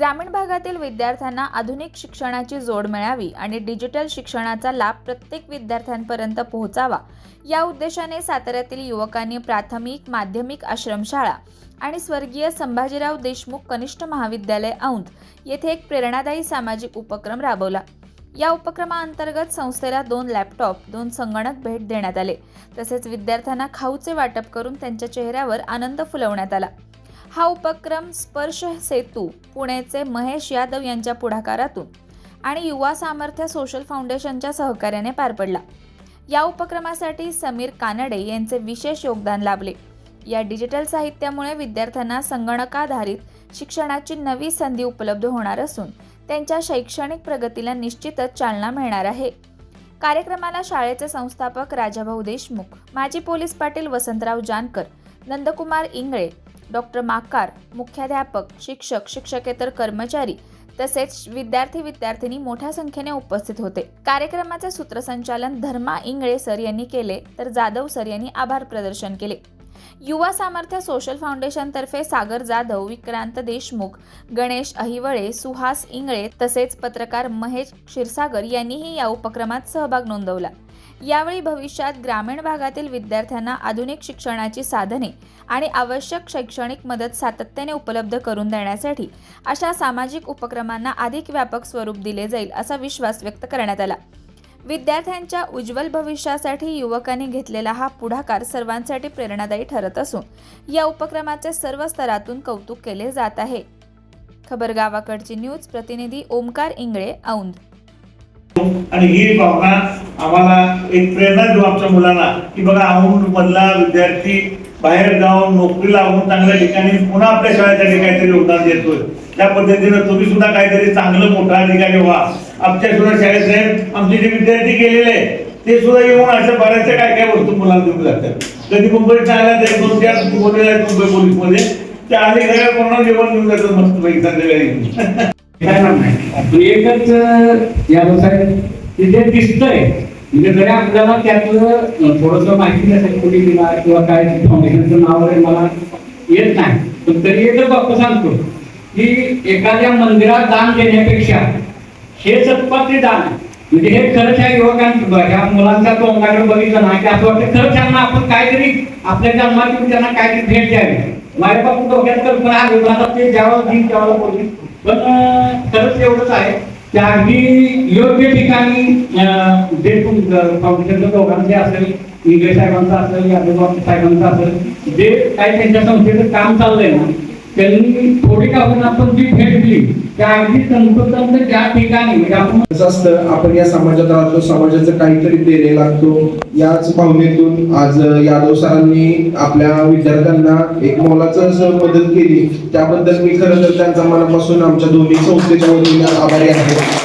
ग्रामीण भागातील विद्यार्थ्यांना आधुनिक शिक्षणाची जोड मिळावी आणि डिजिटल शिक्षणाचा लाभ प्रत्येक विद्यार्थ्यांपर्यंत पोहोचावा या उद्देशाने साताऱ्यातील युवकांनी प्राथमिक, माध्यमिक आश्रमशाळा आणि स्वर्गीय संभाजीराव देशमुख कनिष्ठ महाविद्यालय औंध येथे एक प्रेरणादायी सामाजिक उपक्रम राबवला। या उपक्रमाअंतर्गत संस्थेला 2 लॅपटॉप, 2 संगणक भेट देण्यात आले। तसेच विद्यार्थ्यांना खाऊचे वाटप करून त्यांच्या चेहऱ्यावर आनंद फुलवण्यात आला। हा उपक्रम स्पर्श सेतू पुणेचे महेश यादव यांच्या पुढाकारातून आणि युवा सामर्थ्य सोशल फाउंडेशनच्या सहकार्याने पार पडला। या उपक्रमासाठी समीर कानडे यांचे विशेष योगदान लाभले। या डिजिटल साहित्यामुळे विद्यार्थ्यांना संगणकाधारित शिक्षणाची नवी संधी उपलब्ध होणार असून त्यांच्या शैक्षणिक प्रगतीला निश्चितच चालना मिळणार आहे। कार्यक्रमाला शाळेचे संस्थापक राजाभाऊ देशमुख, माजी पोलीस पाटील वसंतराव जानकर, नंदकुमार इंगळे, डॉक्टर माकार, मुख्याध्यापक, शिक्षक, शिक्षकेतर कर्मचारी तसेच विद्यार्थी-विद्यार्थिनी मोठ्या संख्येने उपस्थित होते। कार्यक्रमाचे सूत्रसंचालन धर्मा इंगळे सर यांनी केले तर जाधव सर यांनी आभार प्रदर्शन केले। युवा सामर्थ्य सोशल फाउंडेशन तर्फे सागर जाधव, विक्रांत देशमुख, गणेश अहिवळे, सुहास इंगळे तसेच पत्रकार महेश क्षीरसागर यांनीही या उपक्रमात सहभाग नोंदवला। यावेळी भविष्यात ग्रामीण भागातील विद्यार्थ्यांना आधुनिक शिक्षणाची साधने आणि आवश्यक शैक्षणिक मदत सातत्याने उपलब्ध करून देण्यासाठी अशा सामाजिक उपक्रमांना अधिक व्यापक स्वरूप दिले जाईल असा विश्वास व्यक्त करण्यात आला। विद्यार्थ्यांच्या उज्ज्वल भविष्यासाठी युवकांनी घेतलेला हा पुढाकार सर्वांसाठी प्रेरणादायी ठरत असून या उपक्रमाचे सर्व स्तरातून कौतुक केले जात आहे। खबर गावाकडची न्यूज प्रतिनिधी ओमकार इंगळे, औंध। आणि ही भावना आम्हाला एक प्रेरणा देऊ आमच्या मुलांना की बघा औंध मधला विद्यार्थी बाहेर जाऊन नोकरी लागून चांगल्या ठिकाणी पुन्हा आपल्या शाळेसाठी काहीतरी योगदान देतोय। त्या पद्धतीनं तुम्ही सुद्धा काहीतरी चांगलं मोठा अधिकारी व्हा। आमच्या सुद्धा शाळेत आमचे जे विद्यार्थी गेलेले ते सुद्धा येऊन अशा बऱ्याचशा काय काय वस्तू मुलांना देऊन जातात। कधी मुंबईत आल्या तरी 2-4 बोललेले आहेत मुंबई पोलीस मध्ये त्या आधी घरात कोणाला जेवण देऊन जातात मस्त पैकी संध्याकाळी। काय नाही एकच यानुसार तिथे दिसतंय म्हणजे जरी आपल्याला त्यातलं थोडंसं माहिती नसेल कुठे दिला किंवा काय फाउंडेशनचं नाव वगैरे मला येत नाही, पण तरी एकच बाबा सांगतो की एखाद्या मंदिरात दान देण्यापेक्षा हे सत्पात्री दान आहे। म्हणजे हे खरंच ह्या युवकांना ह्या मुलांच्या तोंडाकडे बघितलं नाही की असं वाटतं खरंच त्यांना आपण काहीतरी आपल्या जन्मातून त्यांना काहीतरी भेट द्यावी। माझ्या बाबा डोक्यात कल्पना आली आता ते ज्यावेळेला दिन त्यावेळेला बोलली, पण खरंच एवढंच आहे की अगदी योग्य ठिकाणी जे फाउंडेशनच्या दोघांचे असेल, इंगळे साहेबांचं असेल, यादव साहेबांचं असेल, जे काही त्यांच्या संस्थेचं काम चाललंय ना त्यांनी थोडी का होईना आपण जी भेट दिली त्या अगदी तंतोतंत ज्या ठिकाणी म्हणजे आपण असतं आपण या समाजात राहतो, समाजाचं काहीतरी देणे लागतो। याच भावनेतून आज यादव सरांनी आपल्या विद्यार्थ्यांना एक मोलाचं मदत केली, त्याबद्दल मी खरं तर त्यांचा मनापासून आमच्या दोन्ही संस्थेच्या वतीने आभारी आहे।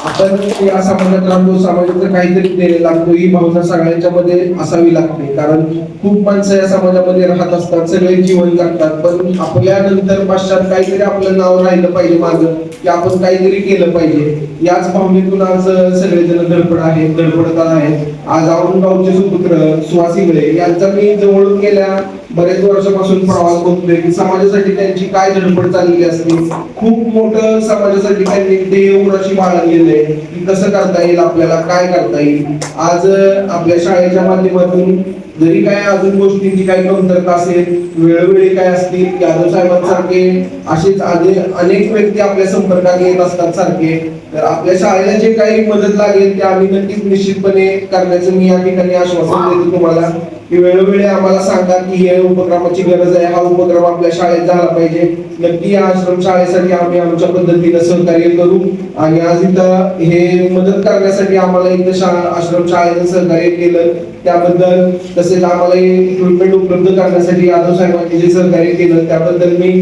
आपण या समाजात राहतो, समाजाचं काहीतरी देणे लागतो ही भावना सगळ्यांच्या मध्ये असावी लागते। कारण खूप माणसं या समाजामध्ये राहत असतात, सगळे जीवन जगतात, पण आपल्या नंतर पश्चात काहीतरी आपलं नाव राहिलं पाहिजे मागं की आपण काहीतरी केलं पाहिजे। याच भावनेतून आज सगळेजण धडपडत आहेत। आज औंध गावचे सुपुत्र सुहास इंगळे यांचा मी जवळून गेल्या बरेच वर्षापासून प्रवास करतोय की समाजासाठी त्यांची काय धडपड चाललेली असते। खूप मोठं समाजासाठी त्यांनी ध्येय उराशी बाळगलेलं आहे की कसं करता येईल, आपल्याला काय करता येईल। आज आपल्या शाळेच्या माध्यमातून जरी काय अजून गोष्टींची काही कमतरता असेल, वेळोवेळी काय असतील, यादव साहेबांसारखे असेच अनेक व्यक्ती आपल्या संपर्कात येत असतात सारखे, तर आपल्या शाळेला जे काही मदत लागेल ते आम्ही नक्कीच निश्चितपणे करण्याचं मी या ठिकाणी आश्वासन देतो तुम्हाला की वेळोवेळी आम्हाला सांगा की हे उपक्रमाची गरज आहे, हा उपक्रम आपल्या शाळेत झाला पाहिजे। नक्की या आश्रम शाळेसाठी आम्ही आमच्या पद्धतीने सहकार्य करू आणि आज इथं हे मदत करण्यासाठी आम्हाला इथं आश्रम शाळेने सहकार्य केलं त्याबद्दल, तसेच आम्हाला इक्विपमेंट उपलब्ध करण्यासाठी यादव साहेबांनी जे सहकार्य केलं त्याबद्दल मी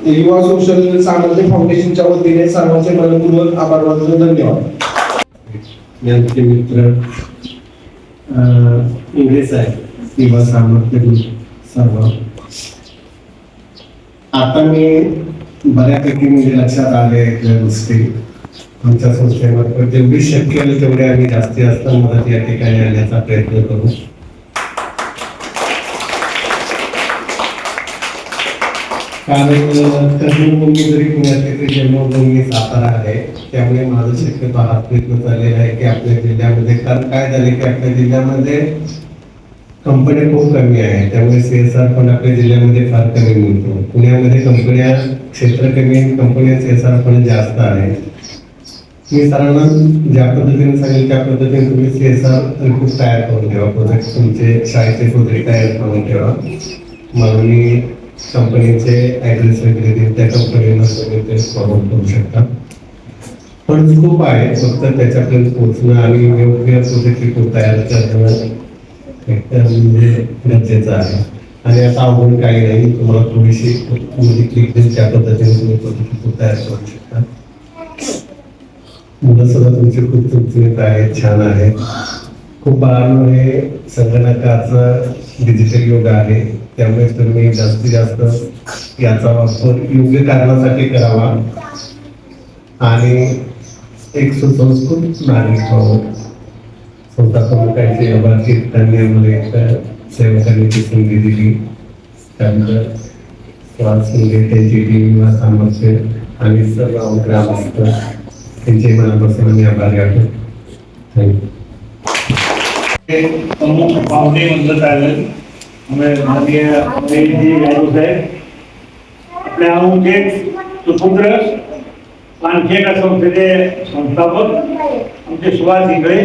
युवा सोशल सामर्थ्य फाउंडेशनच्या वतीने सर्वांचे मनपूर्वक आभार मानतो। धन्यवाद। यांचे मित्र इंगळे साहेब, युवा सामर्थ्य सर्व आता मी बऱ्यापैकी म्हणजे लक्षात आले त्या गोष्टी आमच्या संस्थेमार्फत जेवढी शक्य होईल तेवढे आम्ही जास्त मदत या ठिकाणी आणण्याचा प्रयत्न करू। कारण कर्मभूमी जरी पुण्यातली तरी जन्मभूमी सातारा आहे, त्यामुळे माझं शक्यतो हा प्रयत्न चाललेला आहे की आपल्या जिल्ह्यामध्ये, कारण काय झाले की आपल्या जिल्ह्यामध्ये कंपन्या खूप कमी आहे, त्यामुळे CSR पण आपल्या जिल्ह्यामध्ये फार कमी मिळतो. पुण्यामध्ये कंपन्या क्षेत्र कमी, कंपन्या CSR पण जास्त आहे. मी सरांना ज्या पद्धतीने सांगेल त्या पद्धतीने तुम्ही CSR रिपोर्ट तयार करून ठेवा, प्रोजेक्ट तुमचे शाळेचे प्रोजेक्ट तयार करून ठेवा. मग मी कंपनीचे ऍड्रेस वगैरे देईल, त्या कंपनीला तुम्ही ते फॉरवर्ड करू शकता. पण खूप आहे, फक्त त्याच्यापर्यंत पोहोचणं आणि योग्य प्रोजेक्ट रिपोर्ट तयार करणं म्हणजे गरजेचं आहे. आणि आता अवघड काही नाही, तुम्हाला थोडीशी म्हणजे क्लिक देईल त्या पद्धतीने तुम्ही प्रोजेक्ट रिपोर्ट तयार करू शकता. मुलं सुद्धा तुमची खूप तुमची आहेत, छान आहे. खूप बाळांनो हे संगणकाचं डिजिटल युग आहे, त्यामुळे तुम्ही जास्तीत जास्त याचा वापर योग्य कारणासाठी करावा आणि एक सुसंस्कृत नागरिक व्हावं. स्वतः प्रमुखांची लाभार्थी त्यांनी आम्हाला एक सेवा करण्याची संधी दिली. त्यानंतर त्यांची टीम वा सामर्थ्य आणि सर्व ग्रामस्थ त्यांचे मनापासून आम्ही आभार मानतो. थँक्यू. प्रमुख पाहुणे म्हणलं चालेल. माननीय आपल्या आमचे सुपुत्र आणखी एका संस्थेचे संस्थापक आमचे सुभाष इंगळे,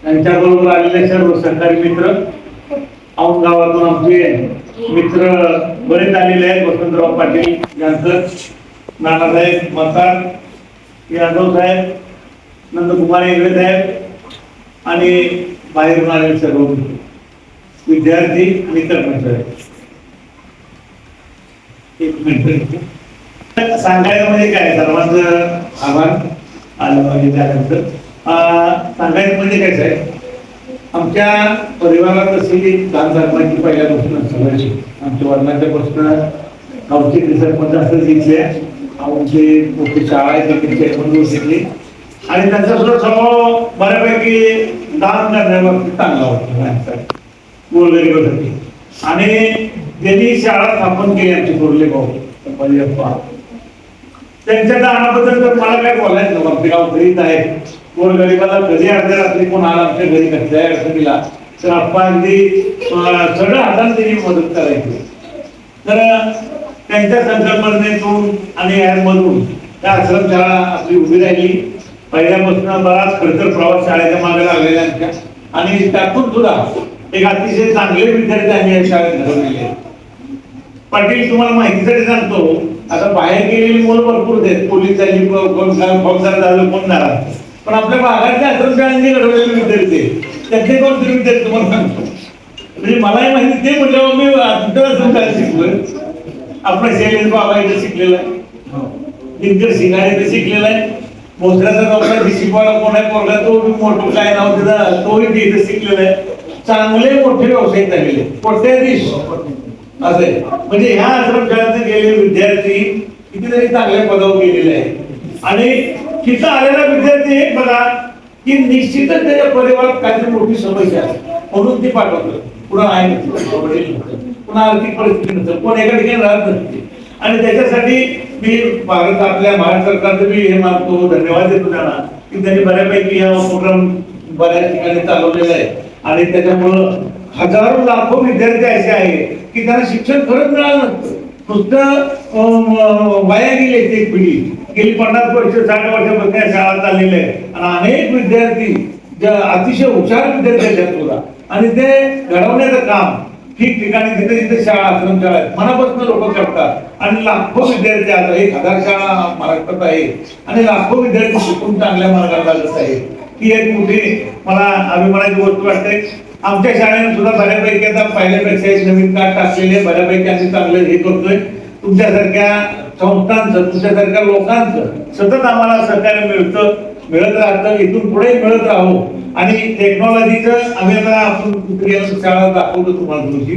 त्यांच्याबरोबर आलेले सर्व सहकारी मित्र, औंध गावातून आमचे मित्र बरेच आलेले आहेत. वसंतराव पाटील यांचं, नानासाहेब मतार, यादव साहेब, नंदकुमार इंगळे साहेब आणि बाहेरून आलेले सर्व विद्यार्थी आणि कर्मचारी. एक मिनिट सांगायचं म्हणजे काय, सर्वांचं आभार आलं पाहिजे. त्यानंतर सांगायचं म्हणजे काय साहेब, आमच्या परिवारात अशी दान धर्माची पहिल्यापासून सवय. आमच्या वडिलांच्या पासून गावचे सरपंच असं शिकले, आमची मोठी शाळा आहे तिथे चेअरमन शिकली आणि त्यांचा सुद्धा स्वभाव बऱ्यापैकी दान करण्याबाबतीत चांगला होता गोरगरिबासाठी. आणि त्यांनी शाळा स्थापन केली आमची थोरले भाऊ. त्यांच्या दानाबद्दल तर मला काय बोलायचं नव्हतं. आमचे गाव घरीच आहे, गोरगरिबाला कधी अर्ध्या रात्री कोण आला आमच्या घरी कसल्या अडचणीला तर आपण अगदी सगळं हाताने त्यांनी मदत करायची. तर त्यांच्या संकल्पनेतून आणि यामधून त्या आश्रमशाळा आपली उभी राहिली. पहिल्यापासून बराच खडतर प्रवास शाळेच्या मागे लागलेल्या आमच्या, आणि त्यातून सुद्धा एक अतिशय चांगले विद्यार्थी आम्ही या शाळेत घडवलेले. पाटील, तुम्हाला माहितीसाठी सांगतो, आता बाहेर गेलेली मुलं भरपूर आहेत, पोलीस झाली, फौजदार झालं, कोण झाला, पण आपल्या भागातल्या आश्रमशाळांनी घडवलेले विद्यार्थी त्यातले कोणतरी विद्यार्थी तुम्हाला सांगतो. म्हणजे मलाही माहिती ते म्हटल्यावर मी आश्रमशाळेत शिकलोय. आपला शैलेश बाबा इथे शिकलेला आहे, दिनकर सिंगारे इथे शिकलेला आहे, भोसऱ्याचा डॉक्टर शिकवायला कोण आहे पोरगा, तो मोठं काय नाव त्याचा, तोही इथे शिकलेला आहे. चांगले मोठे व्यवसायिक झालेले कोट्याधीश असे. म्हणजे ह्या आश्रमशाळेत गेलेले विद्यार्थी कितीतरी चांगल्या पदावर गेलेले आहेत. आणि तिथं आलेला विद्यार्थी एक बघा की निश्चितच त्याच्या परिवारात काहीतरी मोठी समस्या आहे म्हणून ती पाठवतं. पुन्हा आहे पुन्हा आर्थिक परिस्थिती नसतं, कोण एका ठिकाणी राहत नसते. आणि त्याच्यासाठी मी आपल्या भारत सरकारचं मी हे मानतो, धन्यवाद देतो त्यांना की त्यांनी बऱ्यापैकी हा उपक्रम बऱ्याच ठिकाणी चालवलेला आहे. आणि त्याच्यामुळं हजारो लाखो विद्यार्थी असे आहेत की त्यांना शिक्षण खरंच मिळालं नसतं, नुसतं वाया गेले. एक पिढी गेली 50 वर्ष 60 वर्षापासून या शाळा चाललेल्या आहेत आणि अनेक विद्यार्थी ज्या अतिशय हुशार विद्यार्थी आहेत सुद्धा, आणि ते घडवण्याचं काम ठिकठिकाणी जिथे जिथे शाळा आश्रमशाळा आहेत मनापासून लोक करतात. आणि लाखो विद्यार्थी आता 1000 शाळा महाराष्ट्रात आहे आणि लाखो विद्यार्थी शिकून चांगल्या मार्गाला लागत आहेत. ही एक मोठी मला अभिमानाची गोष्ट वाटते. आमच्या शाळेने सुद्धा बऱ्यापैकी आता पहिल्यापेक्षा एक नवीन काळ टाकलेले, बऱ्यापैकी आम्ही चांगलं हे करतोय. तुमच्यासारख्या संस्थांचं, तुमच्यासारख्या लोकांचं सतत आम्हाला सहकार्य मिळत राहतं, इथून पुढे मिळत राहू. आणि टेक्नॉलॉजीचं आम्ही आता आपण शाळा दाखवतो तुम्हाला तुमची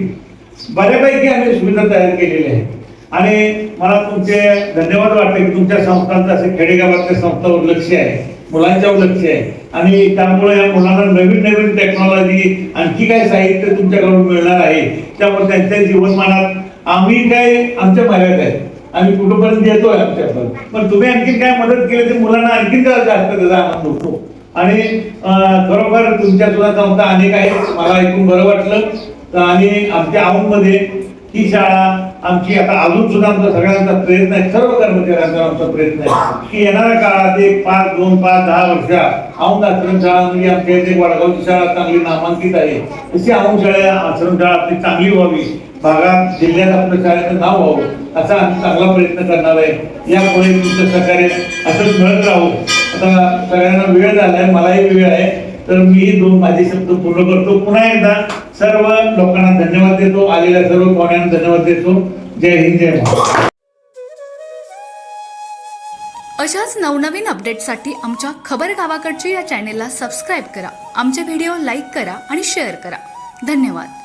बऱ्यापैकी आम्ही सुविधा तयार केलेल्या आहेत. आणि मला तुमचे धन्यवाद वाटते की तुमच्या संस्थांचं असे खेडेगावातल्या संस्थांवर लक्ष आहे, मुलांच्यावर लक्ष आहे. आणि त्यामुळे या मुलांना नवीन नवीन टेक्नॉलॉजी, आणखी काय साहित्य तुमच्याकडून मिळणार आहे, त्यामुळे त्यांच्या जीवनमानात आम्ही काय आमच्या मर्यादा आहेत, आम्ही कुठंपर्यंत येतोय आमच्यापर्यंत, पण तुम्ही आणखीन काय मदत केली तर मुलांना आणखीन जास्त त्याचा आनंद होतो. आणि खरोखर तुमच्या सुद्धा संस्था अनेक आहेत, मला ऐकून बरं वाटलं. आणि आमच्या औंधमध्ये ही शाळा आमची आता अजून सुद्धा आमचा सगळ्यांचा प्रयत्न आहे, सर्व कर्मचाऱ्यांचा आमचा प्रयत्न आहे की येणाऱ्या काळात एक 5, 2, 5, 10 वर्षात औंध आश्रमशाळा म्हणजे आमच्या इथे वडगावची शाळा चांगली नामांकित आहे, तशी औंध शाळा आश्रमशाळा आपली चांगली व्हावी, भागात जिल्ह्यात आपल्या शाळेचं नाव व्हावं असा आम्ही चांगला प्रयत्न करणार आहे. यापुढे तुमचं सहकार्य असंच मिळत राहू. आता सगळ्यांना वेळ झालाय, मलाही वेळ आहे, तर मी 2 माझे शब्द पूर्ण करतो. पुन्हा एकदा सर्व लोकांना धन्यवाद देतो, आलेल्या सर्व पाहुण्यांना धन्यवाद देतो. जय हिंद, जय महाराष्ट्र. अशाच नवनवीन अपडेट्ससाठी आमच्या खबर गावाकडची या चॅनेलला सबस्क्राईब करा, आमचे व्हिडिओ लाईक करा आणि शेअर करा. धन्यवाद.